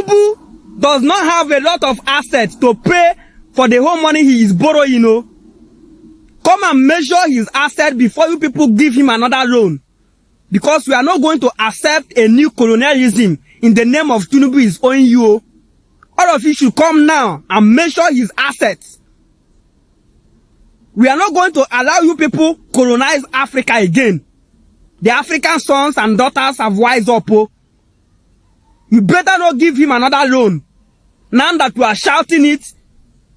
Tinubu does not have a lot of assets to pay for the whole money he is borrowing, you know. Come and measure his assets before you people give him another loan. Because we are not going to accept a new colonialism in the name of Tinubu is owing you. All of you should come now and measure his assets. We are not going to allow you people colonize Africa again. The African sons and daughters have wised up. Oh. You better not give him another loan. Now that we are shouting it,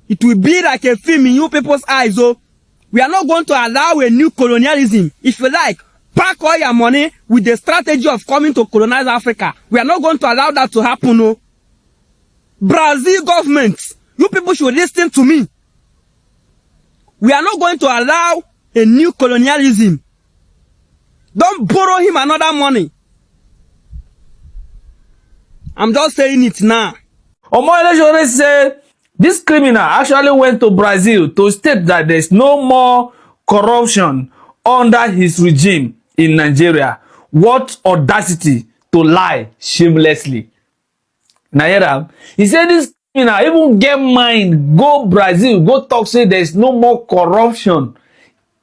it will be like a film in you people's eyes. Oh. We are not going to allow a new colonialism. If you like, pack all your money with the strategy of coming to colonize Africa. We are not going to allow that to happen. No. Brazil government, you people should listen to me. We are not going to allow a new colonialism. Don't borrow him another money. I'm just saying it now. Omoyele said this criminal actually went to Brazil to state that there's no more corruption under his regime in Nigeria. What audacity to lie shamelessly. Naira, he said this criminal even get mind, go Brazil, go talk, say there's no more corruption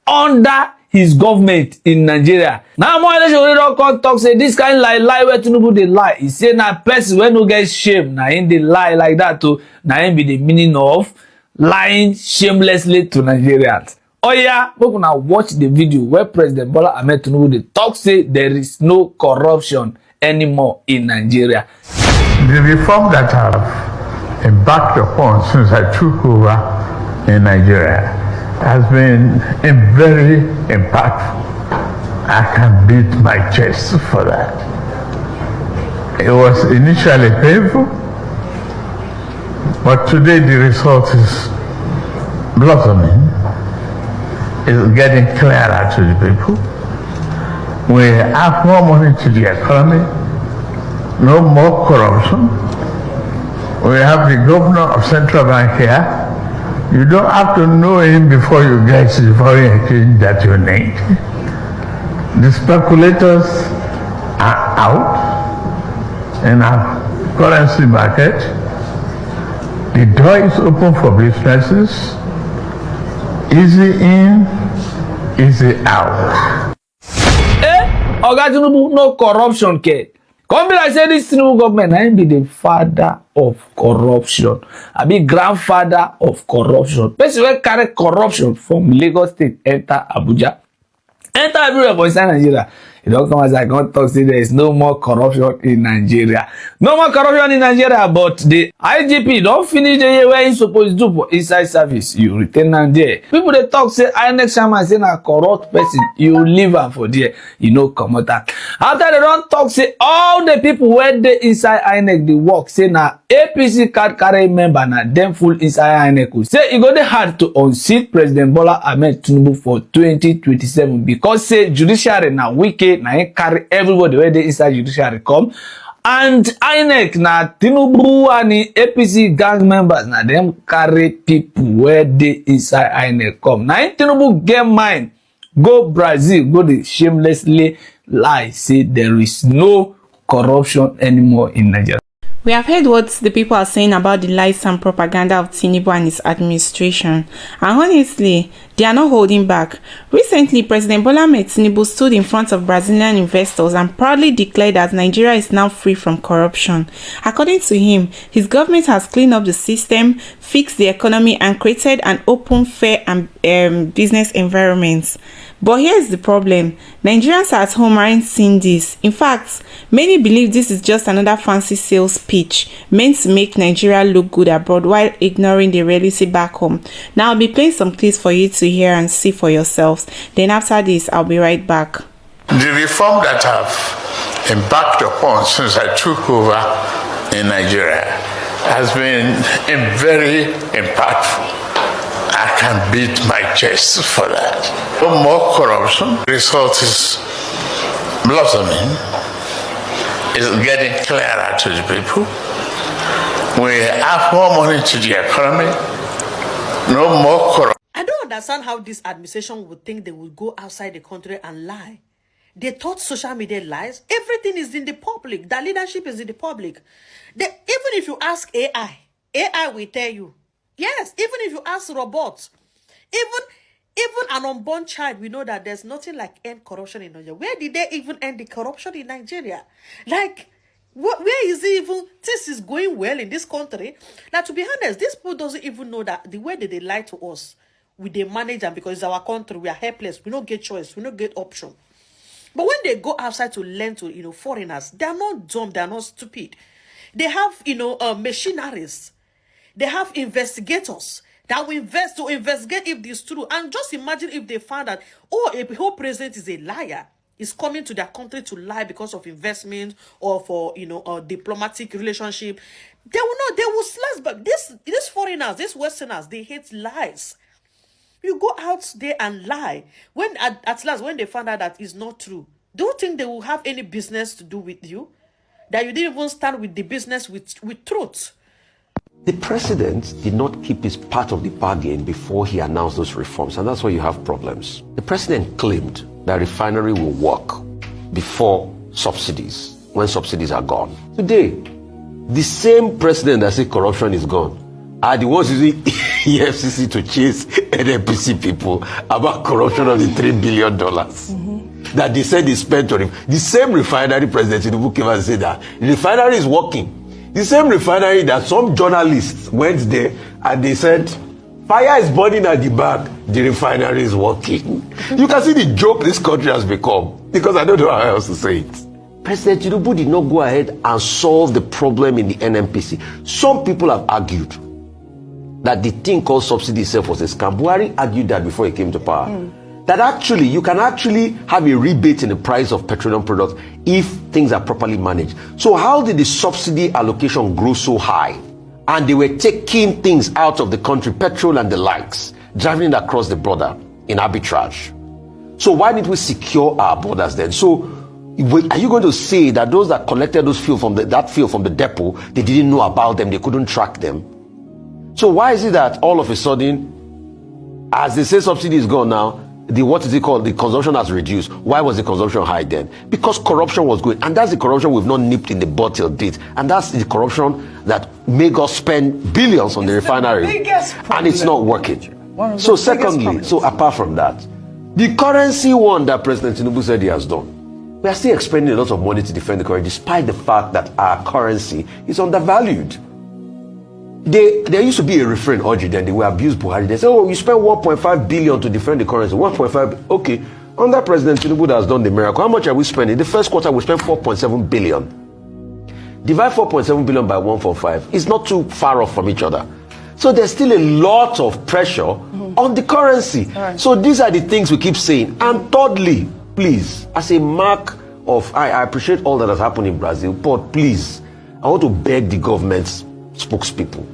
under his government in Nigeria. Now Omoyele don't come talk, say this kind lie where Tinubu dey lie. He say na person wey no get shame, na him dey lie like that too. Na him be the meaning of lying shamelessly to Nigerians. Oh yeah, make una watch the video where President Bola Ahmed Tinubu dey talk say there is no corruption anymore in Nigeria. The reform that I've embarked upon since I took over in Nigeria has been very impactful. I can beat my chest for that. It was initially painful, but today the result is blossoming. It's getting clearer to the people. We have more money to the economy, no more corruption. We have the governor of Central Bank here. You don't have to know him before you get the foreign exchange that you need. The speculators are out in our currency market. The door is open for businesses. Easy in, easy out. Oga Tinubu, no corruption, ke. Come be like say this Tinubu government, I be the father of corruption. I be grandfather of corruption. Person wey carry corruption from Lagos State enter Abuja, enter everywhere for inside Nigeria. You don't come as I can't talk, say there is no more corruption in Nigeria. No more corruption in Nigeria, but the IGP don't finish the year where he's supposed to do for inside service. You return am there. People they talk say INEC chairman say na corrupt person. You leave am for there. You know come out that. After they don't talk say all the people where they inside INEC they work say na APC card carry member na them full inside INEC. Say it go dey hard to unseat President Bola Ahmed Tinubu for 2027 because say judiciary na wicked. Na him carry everybody where they inside judiciary come, and INEC na Tinubu and the APC gang members na them carry people where they inside INEC come. Na him Tinubu get mind go Brazil, go the shamelessly lie say there is no corruption anymore in Nigeria. We have heard what the people are saying about the lies and propaganda of Tinubu and his administration, and honestly, they are not holding back. Recently, President Bola Ahmed Tinubu stood in front of Brazilian investors and proudly declared that Nigeria is now free from corruption. According to him, his government has cleaned up the system, fixed the economy, and created an open, fair and business environment. But here's the problem. Nigerians at home aren't seeing this. In fact, many believe this is just another fancy sales pitch meant to make Nigeria look good abroad while ignoring the reality back home. Now I'll be playing some clips for you to hear and see for yourselves. Then after this, I'll be right back. The reform that I've embarked upon since I took over in Nigeria has been very impactful. I can beat my chest for that. No more corruption. The result is blossoming. It's getting clearer to the people. We have more money to the economy. No more corruption. I don't understand how this administration would think they would go outside the country and lie. They taught social media lies. Everything is in the public. That leadership is in the public. Even if you ask AI will tell you. Yes, even if you ask robots, even an unborn child, we know that there's nothing like end corruption in Nigeria. Where did they even end the corruption in Nigeria? Like, where is it even? This is going well in this country. Now, to be honest, these people doesn't even know that the way that they lie to us, they manage them because it's our country. We are helpless. We don't get choice. We don't get option. But when they go outside to learn to, foreigners, they are not dumb. They are not stupid. They have, machineries. They have investigators that will investigate if this is true. And just imagine if they found that, a whole president is a liar, is coming to their country to lie because of investment or for, a diplomatic relationship. They will not, they will slash back. These foreigners, these Westerners, they hate lies. You go out there and lie. When at last, when they find out that it's not true, do you think they will have any business to do with you? That you didn't even start with the business with truth. The president did not keep his part of the bargain before he announced those reforms, and that's why you have problems. The president claimed that refinery will work before subsidies, when subsidies are gone. Today, the same president that said corruption is gone are the ones using EFCC to chase NNPC people about corruption of the $3 billion that they said they spent on him. The same refinery president Tinubu came and said that the refinery is working. The same refinery that some journalists went there and they said, fire is burning at the back, the refinery is working. You can see the joke this country has become, because I don't know how else to say it. President Tinubu did not go ahead and solve the problem in the NNPC. Some people have argued that the thing called subsidy itself was a scam. Buhari argued that before he came to power. That actually, you can actually have a rebate in the price of petroleum products if things are properly managed. So how did the subsidy allocation grow so high? And they were taking things out of the country, petrol and the likes, driving it across the border in arbitrage. So why didn't we secure our borders then? So are you going to say that those that collected those fuel from that fuel from the depot, they didn't know about them, they couldn't track them? So why is it that all of a sudden, as they say subsidy is gone now, the consumption has reduced? Why was the consumption high then? Because corruption was going, and that's the corruption we've not nipped in the bud till date, and that's the corruption that made us spend billions on the refinery, and it's not working. So secondly, so apart from that, the currency one that President Tinubu said he has done, we are still expending a lot of money to defend the currency, despite the fact that our currency is undervalued. There used to be a refrain, then they will abuse Buhari. They say, you spent 1.5 billion to defend the currency. 1.5, okay. Under President Tinubu that has done the miracle, how much are we spending? The first quarter, we spent 4.7 billion. Divide 4.7 billion by 1.5. It's not too far off from each other. So there's still a lot of pressure on the currency. Right. So these are the things we keep saying. And thirdly, please, as a mark of, I appreciate all that has happened in Brazil, but please, I want to beg the government's spokespeople,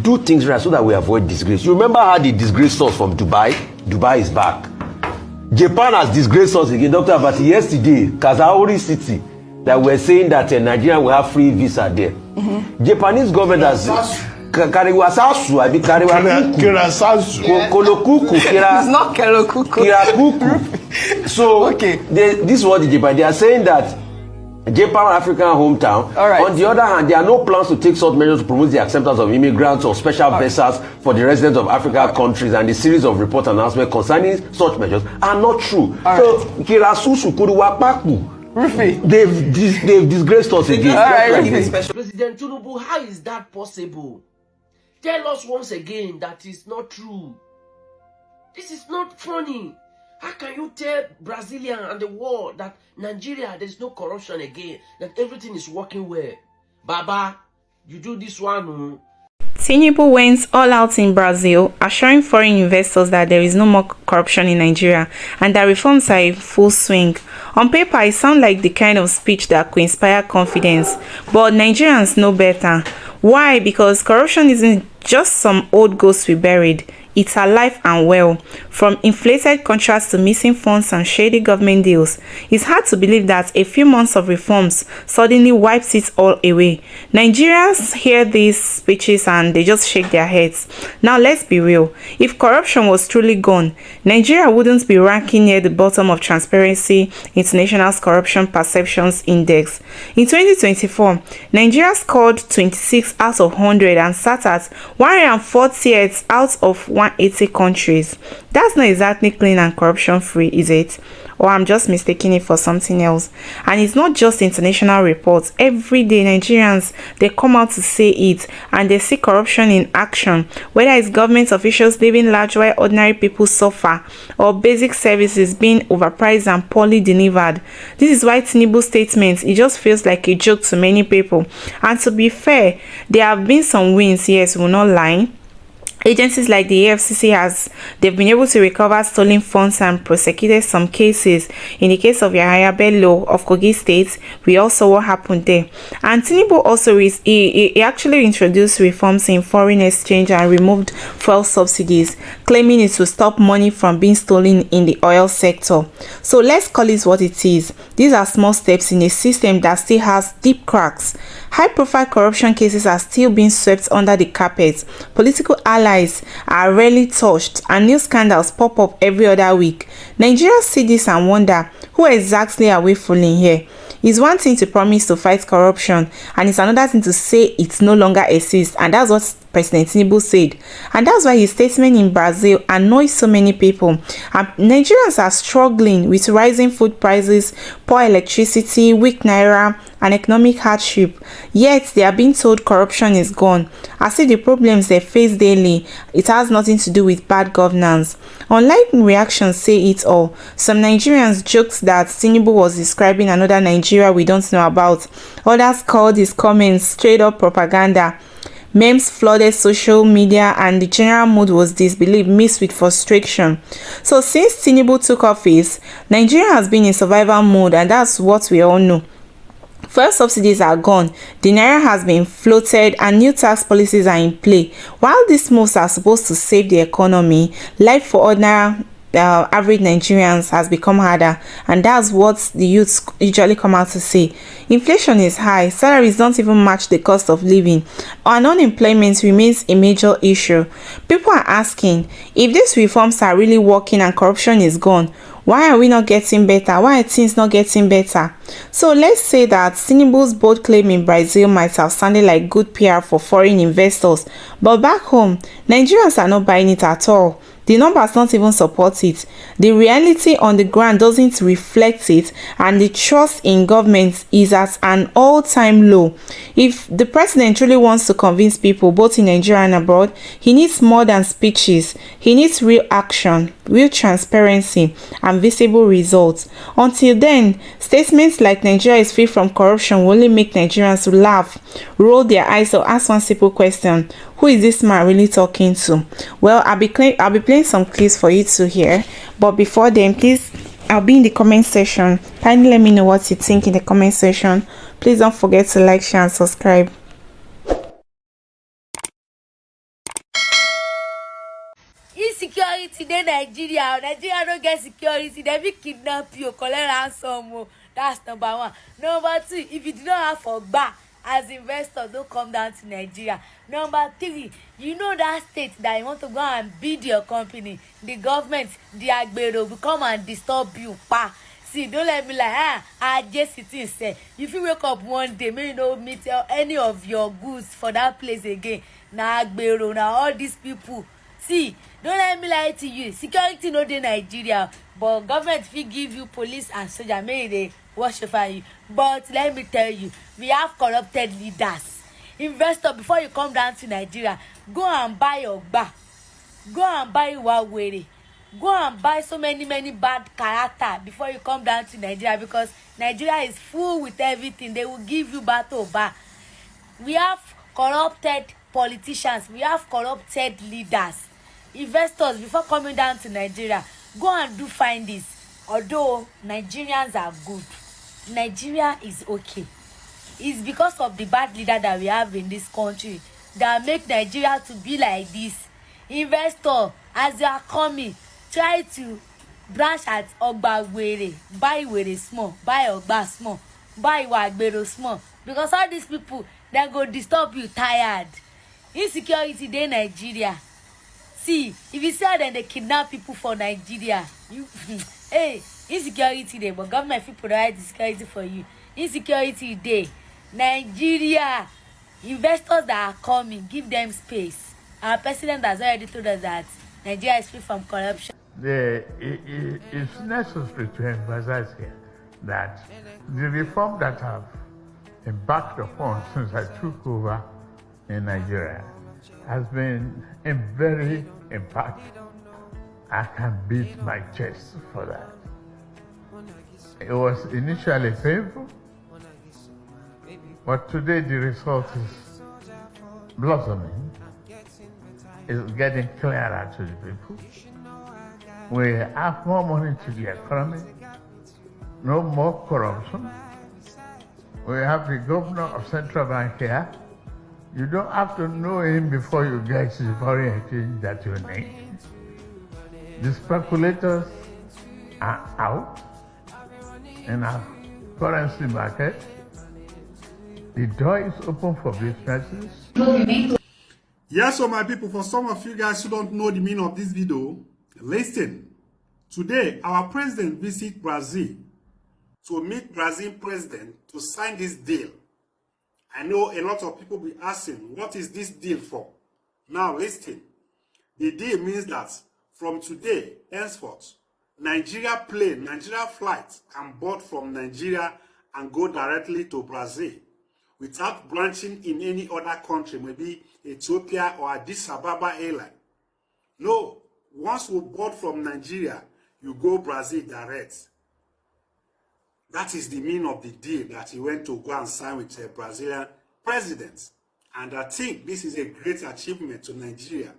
do things right so that we avoid disgrace. You remember how they disgraced us from Dubai? Dubai is back. Japan has disgraced us again. Dr. Abati, yesterday, Kazaori City, that we're saying that Nigeria will have free visa there. Japanese government has Kariwasasu, I mean Kirasasu, Kolokuku, It's not Kelokuku. Kirakuku. So okay, this is what the Japan, they are saying that Japan, African hometown. All right. On the other hand, there are no plans to take such measures to promote the acceptance of immigrants or special visas for the residents of African countries, and the series of report announcements concerning such measures are not true. So, Kirasusu Kuruwapaku, they've disgraced us again. President Tinubu, how is that possible? Tell us once again that is not true. This is not funny. How can you tell Brazilian and the world that Nigeria, there's no corruption again, that everything is working well? Baba, you do this one. Tinubu went all out in Brazil, assuring foreign investors that there is no more corruption in Nigeria and that reforms are in full swing. On paper, it sounds like the kind of speech that could inspire confidence, but Nigerians know better. Why? Because corruption isn't just some old ghost we buried. it's alive and well. From inflated contracts to missing funds and shady government deals, it's hard to believe that a few months of reforms suddenly wipes it all away. Nigerians hear these speeches and they just shake their heads. Now let's be real. If corruption was truly gone, Nigeria wouldn't be ranking near the bottom of Transparency International's Corruption Perceptions Index. In 2024, Nigeria scored 26 out of 100 and sat at 140th out of 180 countries. That's not exactly clean and corruption-free, is it? Or I'm just mistaking it for something else. And it's not just international reports. Every day, Nigerians, they come out to say it, and they see corruption in action, whether it's government officials living large while ordinary people suffer, or basic services being overpriced and poorly delivered. This is why Tinubu's statements, it just feels like a joke to many people. And to be fair, there have been some wins, yes, we're not lying. Agencies like the AFCC they've been able to recover stolen funds and prosecuted some cases. In the case of Yahaya Bello of Kogi State, we all saw what happened there. And Tinubu also he actually introduced reforms in foreign exchange and removed fuel subsidies, claiming it to stop money from being stolen in the oil sector. So let's call it what it is. These are small steps in a system that still has deep cracks. High-profile corruption cases are still being swept under the carpet. Political allies are rarely touched, and new scandals pop up every other week. Nigerians see this and wonder, who exactly are we fooling here? It's one thing to promise to fight corruption, and it's another thing to say it no longer exists, and that's what President Tinubu said. And that's why his statement in Brazil annoys so many people. And Nigerians are struggling with rising food prices, poor electricity, weak naira, and economic hardship. Yet they are being told corruption is gone. As if the problems they face daily, it has nothing to do with bad governance. Unlike reactions say it all, some Nigerians joked that Tinubu was describing another Nigeria we don't know about. Others called his comments straight up propaganda. Memes flooded social media, and the general mood was disbelief mixed with frustration. So since Tinubu took office, Nigeria has been in survival mode, and that's what we all know. Fuel subsidies are gone, the naira has been floated, and new tax policies are in play. While these moves are supposed to save the economy, life for ordinary average Nigerians has become harder, and that's what the youths usually come out to say. Inflation is high, salaries don't even match the cost of living, and unemployment remains a major issue. People are asking, if these reforms are really working and corruption is gone, why are we not getting better? Why are things not getting better? So let's say that Tinubu's bold claim in Brazil might have sounded like good PR for foreign investors, but back home, Nigerians are not buying it at all. The numbers don't even support it. The reality on the ground doesn't reflect it, and the trust in government is at an all-time low. If the president really wants to convince people both in Nigeria and abroad, he needs more than speeches. He needs real action, real transparency, and visible results. Until then, statements like Nigeria is free from corruption will only make Nigerians laugh, roll their eyes, or ask one simple question: who is this man really talking to? Well, I'll be playing some clips for you to hear, but before then, please, I'll be in the comment section. Kindly let me know what you think in the comment section. Please don't forget to like, share, and subscribe. Insecurity in Nigeria. Nigeria don't get security. They will kidnap you, collect ransom. That's number one. Number two, if you do not have for bar as investor, don't come down to Nigeria. Number three, you know that state that you want to go and build your company, the government, the agbero will come and disturb you. See, don't let me like, I just it say. If you wake up one day, may you not meet any of your goods for that place again. Now agbero, now all these people. See, don't let me lie to you. Security no dey Nigeria, but government will give you police and soldier, may they watch over you. But let me tell you, we have corrupted leaders. Investor, before you come down to Nigeria, go and buy your bar. Go and buy Wawere. Go and buy so many bad character before you come down to Nigeria, because Nigeria is full with everything. They will give you battle bar. We have corrupted politicians. We have corrupted leaders. Investors, before coming down to Nigeria, go and do find this. Although Nigerians are good, Nigeria is okay. It's because of the bad leader that we have in this country that make Nigeria to be like this. Investor, as you are coming, try to branch at Ogbawere, buy Were small, buy Ogba small, buy Wagbero small, because all these people they go disturb you tired. Insecurity dey Nigeria. See, if you say that they kidnap people for Nigeria, you hey, insecurity dey, but government fit provide the security for you. Insecurity dey Nigeria. Investors that are coming, give them space. Our president has already told us that Nigeria is free from corruption. It's necessary to emphasize here that the reform that I've embarked upon since I took over in Nigeria has been very impactful. I can beat my chest for that. It was initially painful, but today the result is blossoming. It's getting clearer to the people. We have more money to the economy, no more corruption. We have the governor of Central Bank here. You don't have to know him before you get the foreign exchange that you need. The speculators are out in our currency market. The door is open for businesses. Yes, so my people, for some of you guys who don't know the meaning of this video, listen. Today, our president visit Brazil to meet Brazilian president to sign this deal. I know a lot of people be asking, what is this deal for? Now listen. The deal means that from today, henceforth, Nigeria plane, Nigeria flight can board from Nigeria and go directly to Brazil without branching in any other country, maybe Ethiopia or Addis Ababa airline. No, once we board from Nigeria, you go Brazil direct. That is the meaning of the deal that he went to go and sign with the Brazilian president. And I think this is a great achievement to Nigeria.